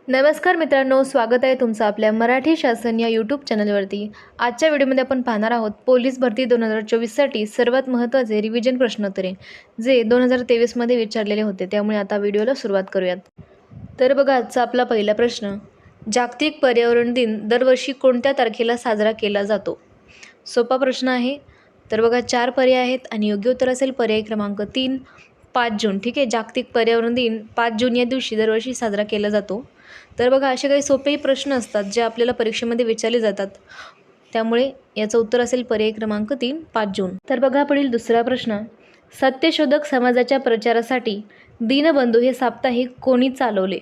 नमस्कार मित्रांनो, स्वागत आहे तुमचं आपल्या मराठी शासन या यूट्यूब चॅनलवरती। आजच्या व्हिडिओमध्ये आपण पाहणार आहोत पोलीस भरती 2024साठी सर्वात महत्त्वाचे रिव्हिजन प्रश्नोत्तरे जे 2023मध्ये विचारलेले होते। त्यामुळे आता व्हिडिओला सुरुवात करूयात। तर बघा, आजचा आपला पहिला प्रश्न, जागतिक पर्यावरण दिन दरवर्षी कोणत्या तारखेला साजरा केला जातो? सोपा प्रश्न आहे। तर बघा, 4 पर्याय आहेत आणि योग्य उत्तर असेल पर्याय क्रमांक 3, 5 जून। ठीक आहे, जागतिक पर्यावरण दिन 5 जून या दिवशी दरवर्षी साजरा केला जातो। तर बघा, असे काही सोपे प्रश्न असतात जे आपल्याला परीक्षेमध्ये विचारले जातात, त्यामुळे याचं उत्तर असेल पर्याय क्रमांक 3, 5 जून। तर बघा, पुढील दुसरा प्रश्न, सत्यशोधक समाजाच्या प्रचारासाठी दीनबंधू हे साप्ताहिक कोणी चालवले?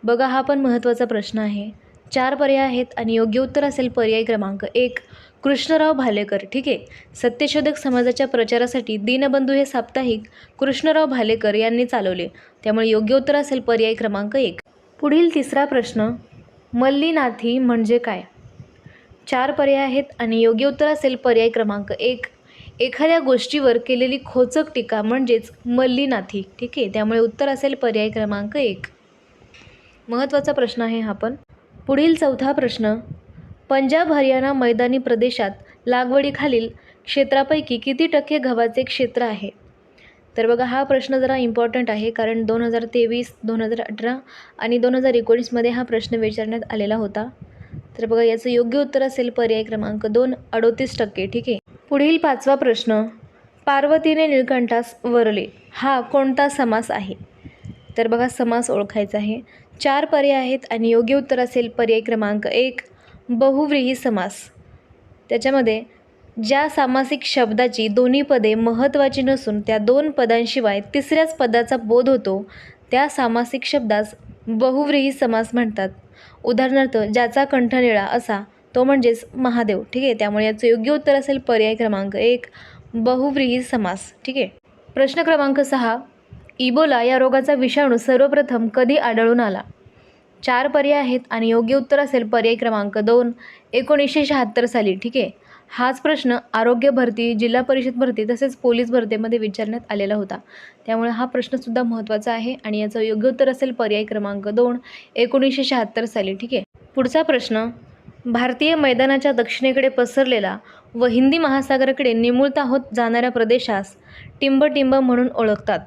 बघा, हा पण महत्त्वाचा प्रश्न आहे। 4 पर्याय आहेत आणि योग्य उत्तर असेल पर्याय क्रमांक 1, कृष्णराव भालेकर। ठीक आहे, सत्यशोधक समाजाच्या प्रचारासाठी दीनबंधू हे साप्ताहिक कृष्णराव भालेकर यांनी चालवले, त्यामुळे योग्य उत्तर असेल पर्याय क्रमांक 1। पुढील तिसरा प्रश्न, मल्लीनाथी म्हणजे काय? 4 पर्याय आहेत आणि योग्य उत्तर असेल पर्याय क्रमांक 1, एखाद्या गोष्टीवर केलेली खोचक टीका म्हणजेच मल्लीनाथी। ठीक आहे, त्यामुळे उत्तर असेल पर्याय क्रमांक 1। महत्त्वाचा प्रश्न आहे हा पण। पुढील चौथा प्रश्न, पंजाब हरियाणा मैदानी प्रदेशात लागवडीखालील क्षेत्रापैकी किती टक्के गव्हाचे क्षेत्र आहे? तर बघा, हा प्रश्न जरा इम्पॉर्टंट आहे, कारण 2023, 2018 आणि 2019मध्ये हा प्रश्न विचारण्यात आलेला होता। तर बघा, याचं योग्य उत्तर असेल पर्याय क्रमांक 2, 38%। ठीक आहे। पुढील 5वा प्रश्न, पार्वतीने निळकंठास वरले हा कोणता समास आहे? तर बघा, समास ओळखायचा आहे। 4 पर्याय आहेत आणि योग्य उत्तर असेल पर्याय क्रमांक 1, बहुव्रीही समास। त्याच्यामध्ये ज्या सामासिक शब्दाची दोन्ही पदे महत्त्वाची नसून त्या 2 पदांशिवाय तिसऱ्याच पदाचा बोध होतो त्या सामासिक शब्दास बहुव्रीही समास म्हणतात। उदाहरणार्थ, ज्याचा कंठ निळा असा तो म्हणजेच महादेव। ठीक आहे, त्यामुळे याचं योग्य उत्तर असेल पर्याय क्रमांक 1, बहुव्रीही समास। ठीक आहे। प्रश्न क्रमांक 6, इबोला या रोगाचा विषाणू सर्वप्रथम कधी आढळून आला? 4 पर्याय आहेत आणि योग्य उत्तर असेल पर्याय क्रमांक 2, 1976 साली। ठीक आहे, हाच प्रश्न आरोग्य भरती, जिल्हा परिषद भरती तसेच पोलीस भरतीमध्ये विचारण्यात आलेला होता, त्यामुळे हा प्रश्नसुद्धा महत्त्वाचा आहे आणि याचं योग्य उत्तर असेल पर्याय क्रमांक 2, 1976 साली। ठीक आहे। पुढचा प्रश्न, भारतीय मैदानाच्या दक्षिणेकडे पसरलेला व हिंदी महासागराकडे निमुळता होत जाणाऱ्या प्रदेशास टिंबटिंब म्हणून ओळखतात?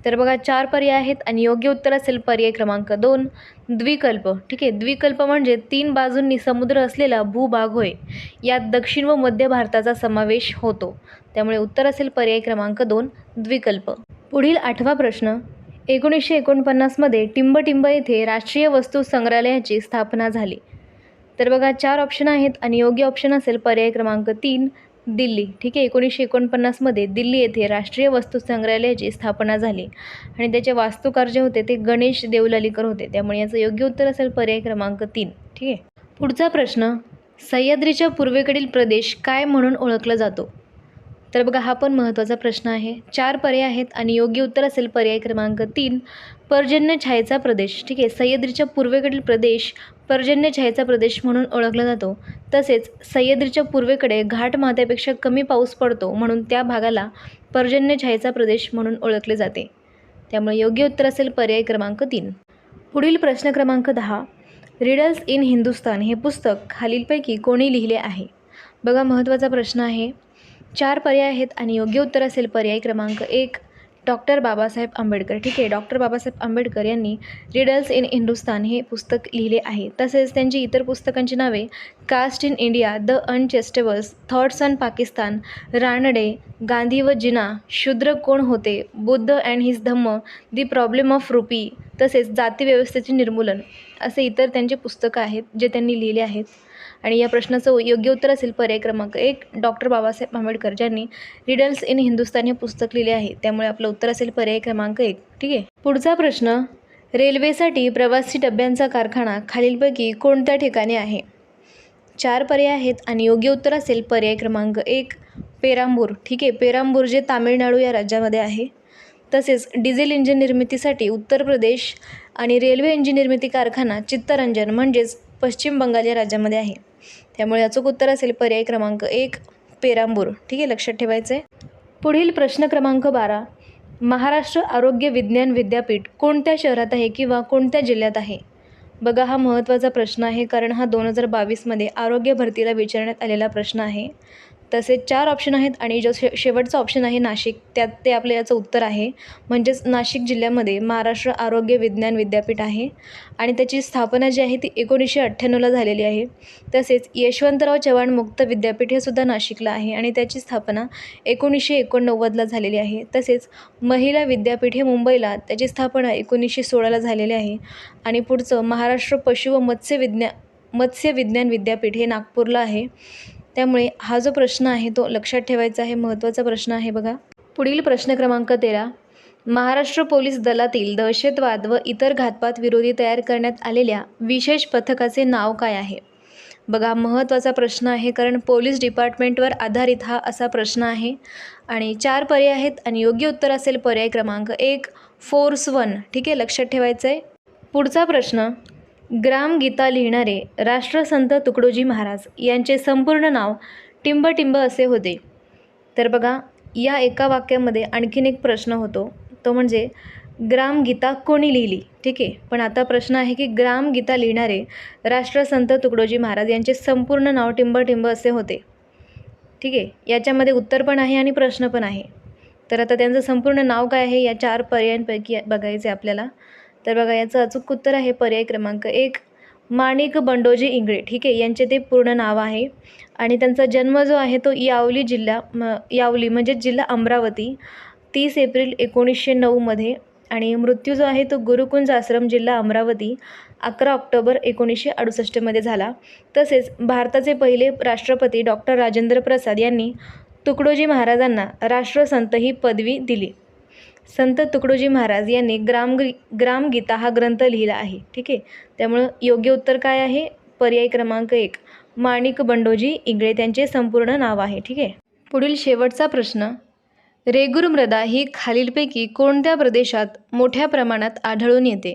तर बघा, 4 पर्याय आहेत आणि योग्य उत्तर असेल पर्याय क्रमांक 2, द्विकल्प। ठीक आहे, द्विकल्प म्हणजे 3 बाजूंनी समुद्र असलेला भूभाग होय। यात दक्षिण व मध्य भारताचा समावेश होतो, त्यामुळे उत्तर असेल पर्याय क्रमांक 2, द्विकल्प। पुढील 8वा प्रश्न, 1949मध्ये टिंबटिंब येथे राष्ट्रीय वस्तू संग्रहालयाची स्थापना झाली। तर बघा, 4 ऑप्शन आहेत आणि योग्य ऑप्शन असेल पर्याय क्रमांक 3, दिल्ली। ठीक आहे, 1949मध्ये दिल्ली येथे राष्ट्रीय वस्तू संग्रहालयाची स्थापना झाली आणि त्याचे वास्तुकार जे होते ते गणेश देवलालीकर होते, त्यामुळे याचं योग्य उत्तर असेल पर्याय क्रमांक 3। ठीक आहे। पुढचा प्रश्न, सह्याद्रीच्या पूर्वेकडील प्रदेश काय म्हणून ओळखला जातो? तर बघा, हा पण महत्त्वाचा प्रश्न आहे। 4 पर्याय आहेत आणि योग्य उत्तर असेल पर्याय क्रमांक 3, पर्जन्यछायेचा प्रदेश। ठीक आहे, सह्याद्रीच्या पूर्वेकडील प्रदेश पर्जन्यछायेचा प्रदेश म्हणून ओळखला जातो। तसेच सह्याद्रीच्या पूर्वेकडे घाटमाथ्यापेक्षा कमी पाऊस पडतो, म्हणून त्या भागाला पर्जन्यछायेचा प्रदेश म्हणून ओळखले जाते, त्यामुळे योग्य उत्तर असेल पर्याय क्रमांक 3। पुढील प्रश्न क्रमांक 10, रिडल्स इन हिंदुस्तान हे पुस्तक खालीलपैकी कोणी लिहिले आहे? बघा, महत्त्वाचा प्रश्न आहे। 4 पर्याय आहेत आणि योग्य उत्तर असेल पर्याय क्रमांक 1, डॉक्टर बाबासाहेब आंबेडकर। ठीक आहे, डॉक्टर बाबासाहेब आंबेडकर यांनी रिडल्स इन हिंदुस्तान हे पुस्तक लिहिले आहे। तसेच त्यांची इतर पुस्तकांची नावे caste in India, the untouchables, thoughts on Pakistan, Ranade, Gandhi व जिना, शूद्र कोण होते, Buddha and his Dhamma, the problem of rupee, तसेच जाती व्यवस्थेचे निर्मूलन असे इतर त्यांचे पुस्तकं आहेत जे त्यांनी लिहिले आहेत। आणि या प्रश्नाचं योग्य उत्तर असेल पर्याय क्रमांक 1, डॉक्टर बाबासाहेब आंबेडकर ज्यांनी रिडल्स इन हिंदुस्तान हे पुस्तक लिहिले आहे, त्यामुळे आपलं उत्तर असेल पर्याय क्रमांक 1। ठीक आहे। पुढचा प्रश्न, रेल्वेसाठी प्रवासी डब्यांचा कारखाना खालीलपैकी कोणत्या ठिकाणी आहे? 4 पर्याय आहेत आणि योग्य उत्तर असेल पर्याय क्रमांक 1, पेरांबूर। ठीक आहे, पेरांबूर जे तामिळनाडू या राज्यामध्ये आहे। तसेच डिझेल इंजिन निर्मितीसाठी उत्तर प्रदेश आणि रेल्वे इंजिन निर्मिती कारखाना चित्तरंजन म्हणजेच पश्चिम बंगाल या राज्यामध्ये आहे, त्यामुळे अचूक उत्तर असेल पर्याय क्रमांक 1, पेरांबूर। ठीक आहे, लक्षात ठेवायचं आहे। पुढील प्रश्न क्रमांक 12, महाराष्ट्र आरोग्य विज्ञान विद्यापीठ कोणत्या शहरात आहे किंवा कोणत्या जिल्ह्यात आहे? बघा हा महत्त्वाचा प्रश्न आहे, कारण हा 2022मध्ये आरोग्य भरतीला विचारण्यात आलेला प्रश्न आहे. तसेच 4 ऑप्शन आहेत आणि जो शेवटचा ऑप्शन आहे नाशिक, त्यात ते आपलं याचं उत्तर आहे. म्हणजेच नाशिक जिल्ह्यामध्ये महाराष्ट्र आरोग्य विज्ञान विद्यापीठ आहे आणि त्याची स्थापना जी आहे ती 1998ला झालेली आहे. तसेच यशवंतराव चव्हाण मुक्त विद्यापीठ हे सुद्धा नाशिकला आहे आणि त्याची स्थापना 1989ला झालेली आहे. तसेच महिला विद्यापीठ हे मुंबईला, त्याची स्थापना 1916ला झालेली आहे. आणि पुढचं महाराष्ट्र पशु व मत्स्य विज्ञान विद्यापीठ हे नागपूरला आहे. त्यामुळे हा जो प्रश्न आहे तो लक्षात ठेवायचा आहे, महत्त्वाचा प्रश्न आहे बघा. पुढील प्रश्न क्रमांक 13. महाराष्ट्र पोलीस दलातील दहशतवाद व इतर घातपात विरोधी तयार करण्यात आलेल्या विशेष पथकाचे नाव काय आहे? बघा महत्त्वाचा प्रश्न आहे, कारण पोलीस डिपार्टमेंटवर आधारित हा असा प्रश्न आहे आणि 4 पर्याय आहेत आणि योग्य उत्तर असेल पर्याय क्रमांक 1 फोर्स 1. ठीक आहे, लक्षात ठेवायचं आहे. पुढचा प्रश्न. ग्रामगीता लिहिणारे राष्ट्रसंत तुकडोजी महाराज यांचे संपूर्ण नाव टिंबटिंब असे होते. तर बघा या एका वाक्यामध्ये आणखीन एक प्रश्न होतो, तो म्हणजे ग्रामगीता कोणी लिहिली? ठीक आहे, पण आता प्रश्न आहे की ग्रामगीता लिहिणारे राष्ट्रसंत तुकडोजी महाराज यांचे संपूर्ण नाव टिंबटिंब असे होते. ठीक आहे, याच्यामध्ये उत्तर पण आहे आणि प्रश्न पण आहे. तर आता त्यांचं संपूर्ण नाव काय आहे या 4 पर्यायांपैकी बघायचे आपल्याला. तर बघा याचं अचूक उत्तर आहे पर्याय क्रमांक 1 माणिक बंडोजी इंगळे. ठीक आहे, यांचे ते पूर्ण नाव आहे आणि त्यांचा जन्म जो आहे तो यावली म्हणजे जिल्हा अमरावती 30 एप्रिल 1909मध्ये आणि मृत्यू जो आहे तो गुरुकुंज आश्रम जिल्हा अमरावती 11 ऑक्टोबर 1968मध्ये झाला. तसेच भारताचे पहिले राष्ट्रपती डॉक्टर राजेंद्र प्रसाद यांनी तुकडोजी महाराजांना राष्ट्रसंत ही पदवी दिली. संत तुकडोजी महाराज यांनी ग्रामगीता हा ग्रंथ लिहिला आहे. ठीक आहे, त्यामुळं योग्य उत्तर काय आहे? पर्याय क्रमांक 1 माणिक बंडोजी इंगळे त्यांचे संपूर्ण नाव आहे. ठीक आहे. पुढील शेवटचा प्रश्न. रेगूर मृदा ही खालीलपैकी कोणत्या प्रदेशात मोठ्या प्रमाणात आढळून येते?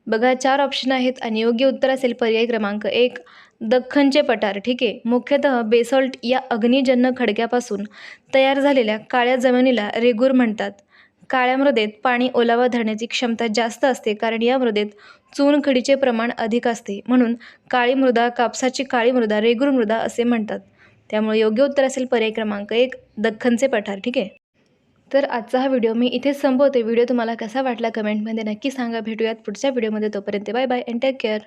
बघा 4 ऑप्शन आहेत आणि योग्य उत्तर असेल पर्याय क्रमांक 1 दख्खनचे पठार. ठीक आहे, मुख्यतः बेसॉल्ट या अग्निजन्य खडक्यापासून तयार झालेल्या काळ्या जमिनीला रेगूर म्हणतात. काळ्या मृदेत पाणी ओलावा धरण्याची क्षमता जास्त असते, कारण या मृदेत चुनखडीचे प्रमाण अधिक असते. म्हणून काळी मृदा, कापसाची काळी मृदा रेगूर मृदा असे म्हणतात. त्यामुळे योग्य उत्तर असेल पर्याय क्रमांक 1 दख्खनचे पठार. ठीक आहे. तर आजचा हा व्हिडिओ मी इथेच संपवते. व्हिडिओ तुम्हाला कसा वाटला कमेंटमध्ये नक्की सांगा. भेटूयात पुढच्या व्हिडिओमध्ये. तोपर्यंत bye bye and take care.